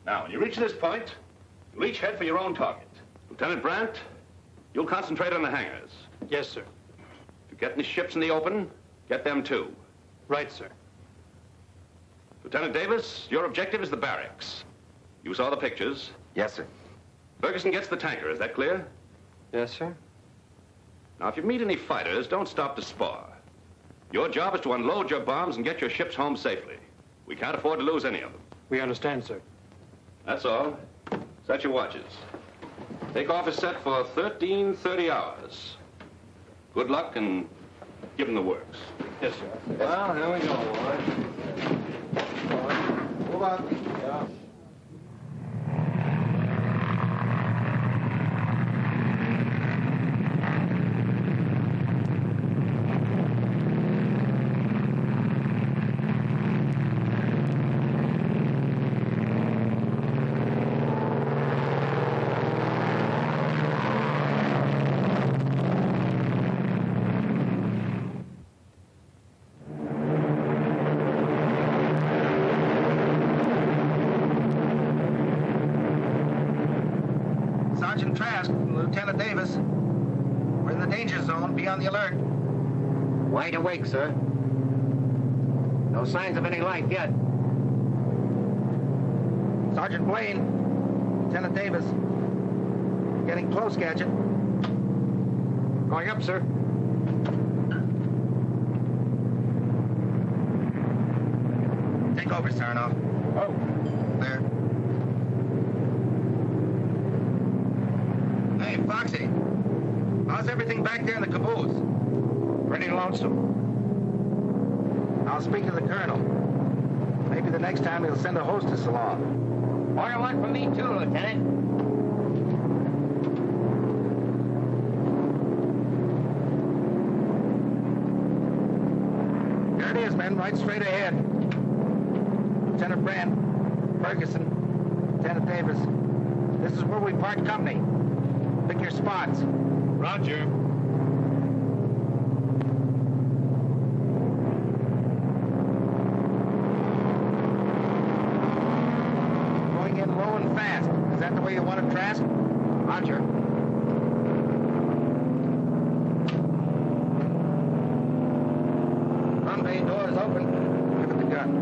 Now, when you reach this point, you each head for your own target. Lieutenant Brandt, you'll concentrate on the hangars. Yes, sir. If you get any ships in the open, get them too. Right, sir. Lieutenant Davis, your objective is the barracks. You saw the pictures. Yes, sir. Ferguson gets the tanker, is that clear? Yes, sir. Now, if you meet any fighters, don't stop to spar. Your job is to unload your bombs and get your ships home safely. We can't afford to lose any of them. We understand, sir. That's all. Set your watches. Takeoff is set for 13:30 hours. Good luck and give them the works. Yes, sir. Well, here we go, boys. Move on. Yeah. Sergeant Trask, Lieutenant Davis. We're in the danger zone. Be on the alert. Wide awake, sir. No signs of any life yet. Sergeant Blaine, Lieutenant Davis. Getting close, Gadget. Going up, sir. Take over, Sarnoff. Oh. There. Hey, Foxy. How's everything back there in the caboose? Pretty lonesome. I'll speak to the colonel. Maybe the next time he'll send a hostess along. Order one for me, too, Lieutenant. There it is, men, right straight ahead. Lieutenant Brandt, Ferguson, Lieutenant Davis. This is where we part company. Pick your spots. Roger. Going in low and fast. Is that the way you want it, Trask? Roger. Front bay door is open. Look at the gun.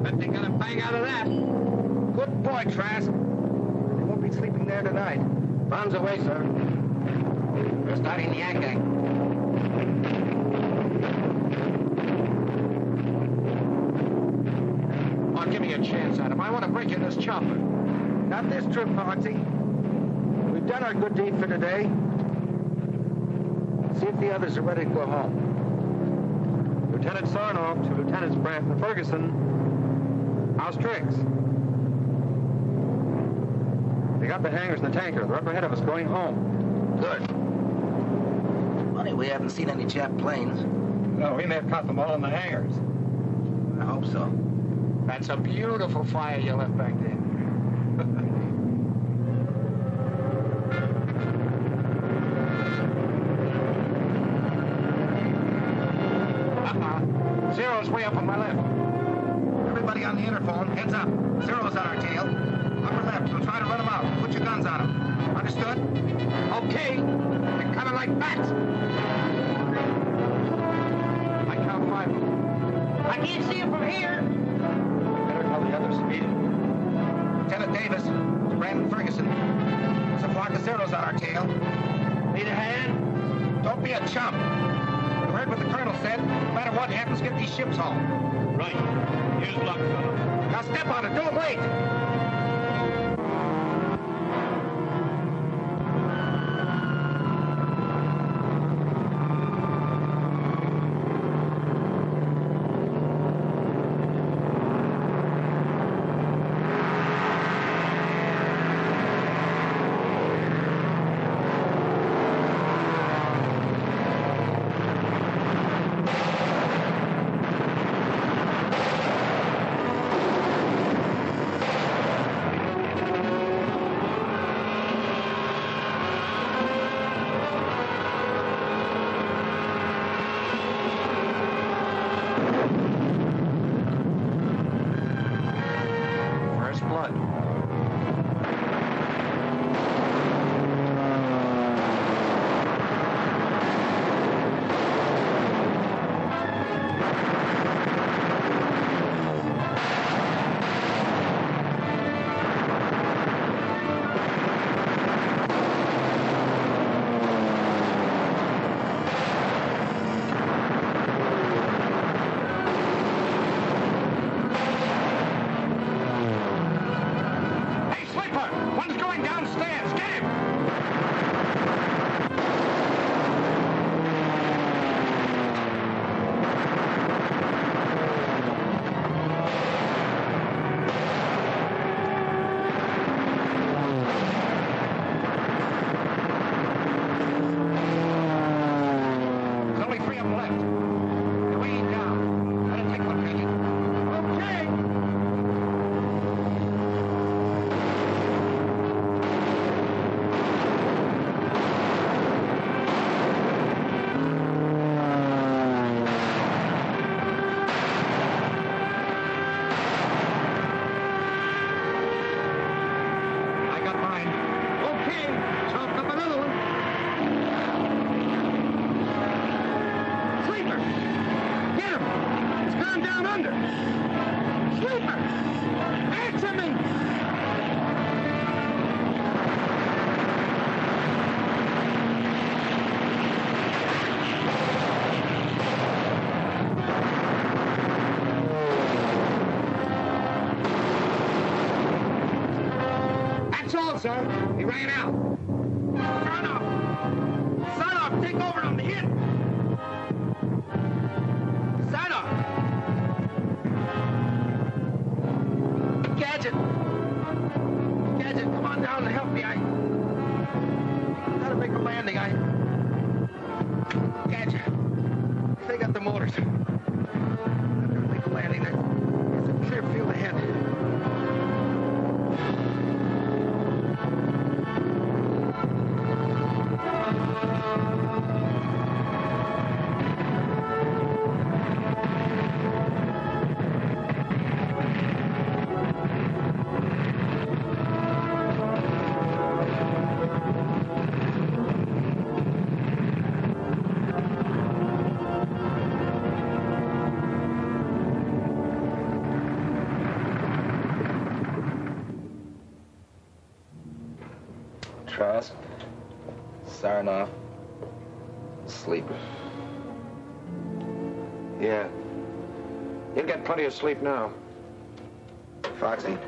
Bet they got a bang out of that. boy, Trask. They won't be sleeping there tonight. Bonds away, sir. We're starting the yakking. Oh, give me a chance, Adam. I want to break in this chopper. Not this trip, Foxy. We've done our good deed for today. See if the others are ready to go home. Lieutenant Sarnoff to Lieutenants Brandt and Ferguson. How's tricks? They got the hangars and the tanker. They're up ahead of us going home. Good. Funny, we haven't seen any Jap planes. No, we may have caught them all in the hangars. I hope so. That's a beautiful fire you left back there. Zero's way up on my left. Everybody on the interphone, heads up. Zero's on our tail. Upper left, we'll try to run them out. Put your guns on them. Understood? Okay. They're coming like bats. I count 5. I can't see them from here. Better tell the others to meet it. Lieutenant Davis, it's Brandon Ferguson. There's a flock of Zeros on our tail. Need a hand? Don't be a chump. You heard what the colonel said. No matter what happens, get these ships home. Right. Here's luck, fellow. Now step on it. Don't wait. Sir, he ran out. Sarnoff, take over on the hit. Sarnoff. Gadget, come on down and help me. I gotta make a landing. Gadget, they got the motors. I gotta make a landing. There's a clear field ahead. Trask, Sarnoff, Sleeper. Yeah. You'll get plenty of sleep now. Foxy,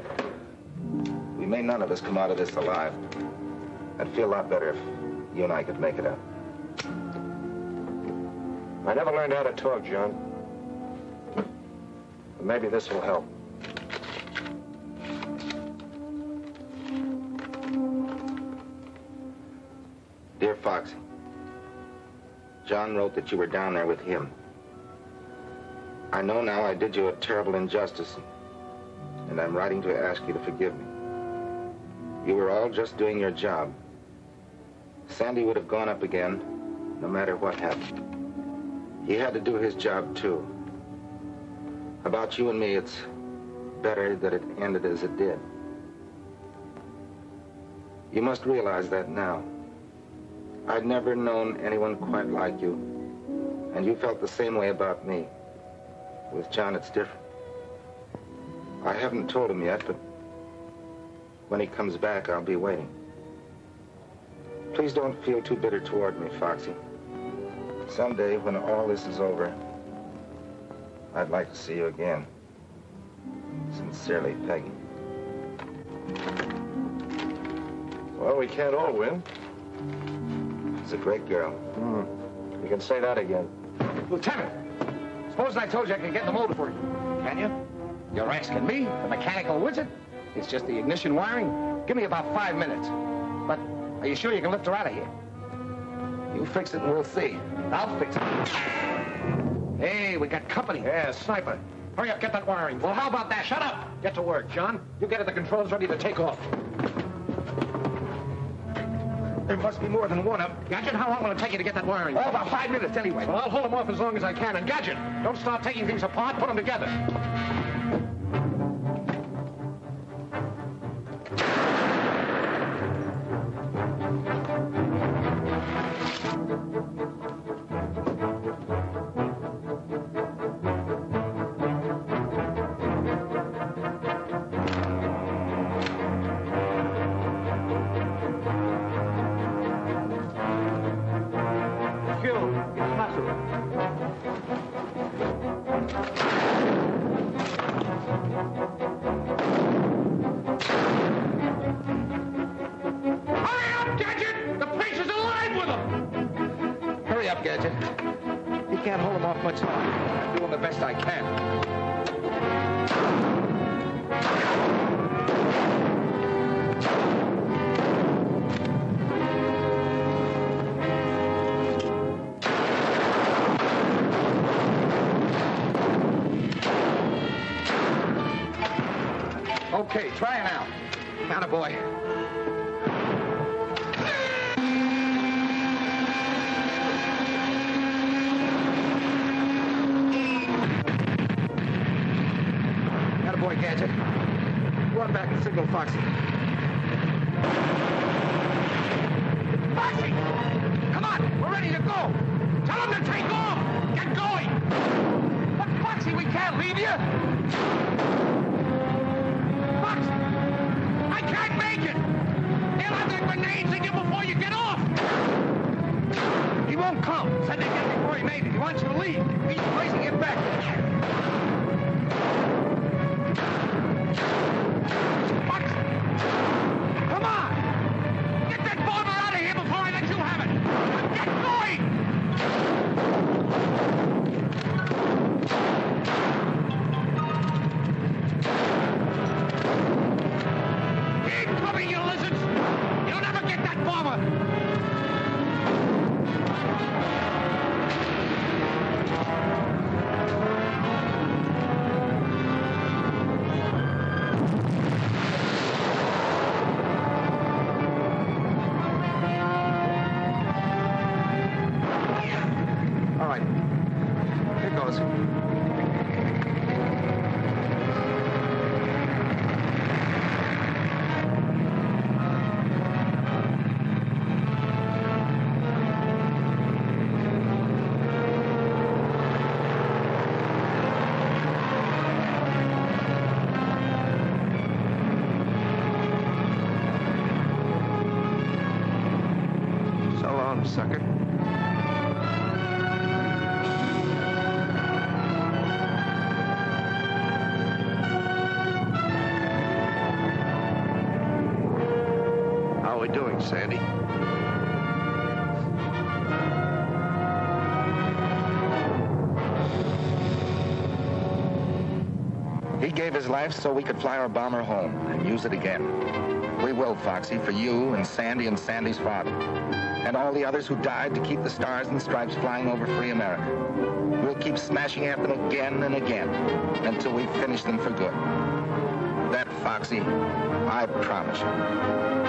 we may none of us come out of this alive. I'd feel a lot better if you and I could make it up. I never learned how to talk, John. But maybe this will help. Dear Foxy, John wrote that you were down there with him. I know now I did you a terrible injustice, and I'm writing to ask you to forgive me. You were all just doing your job. Sandy would have gone up again, no matter what happened. He had to do his job, too. About you and me, it's better that it ended as it did. You must realize that now. I'd never known anyone quite like you, and you felt the same way about me. With John, it's different. I haven't told him yet, but when he comes back, I'll be waiting. Please don't feel too bitter toward me, Foxy. Someday, when all this is over, I'd like to see you again. Sincerely, Peggy. Well, we can't all win. She's a great girl. You can say that again. Lieutenant, suppose I told you I could get the motor for you. Can you? You're asking me, the mechanical wizard? It's just the ignition wiring. Give me about 5 minutes. But are you sure you can lift her out of here? You fix it and we'll see. I'll fix it. Hey, we got company. Yeah, sniper. Hurry up, get that wiring. Well, how about that? Shut up! Get to work, John. You get at the controls ready to take off. There must be more than one of them. Gadget, how long will it take you to get that wiring? Oh, about 5 minutes anyway. Well, I'll hold them off as long as I can. And Gadget, don't start taking things apart. Put them together. Gadget. You can't hold them off much longer. I'm doing the best I can. Okay, try it out. Attaboy. Boy, Gadget. Run back and signal Foxy. Foxy! Come on! We're ready to go! Tell him to take off! Get going! But, Foxy, we can't leave you! Foxy! I can't make it! They'll have their grenades in you before you get off! He won't come. Said they'd get before he made it. He wants you to leave. He's placing it back. Come on! Get that bomber out of here before I let you have it! Get going! Keep coming, you lizards! You'll never get that bomber! Sandy. He gave his life so we could fly our bomber home and use it again. We will, Foxy, for you and Sandy's father. And all the others who died to keep the stars and stripes flying over free America. We'll keep smashing at them again and again until we finish them for good. That, Foxy, I promise you.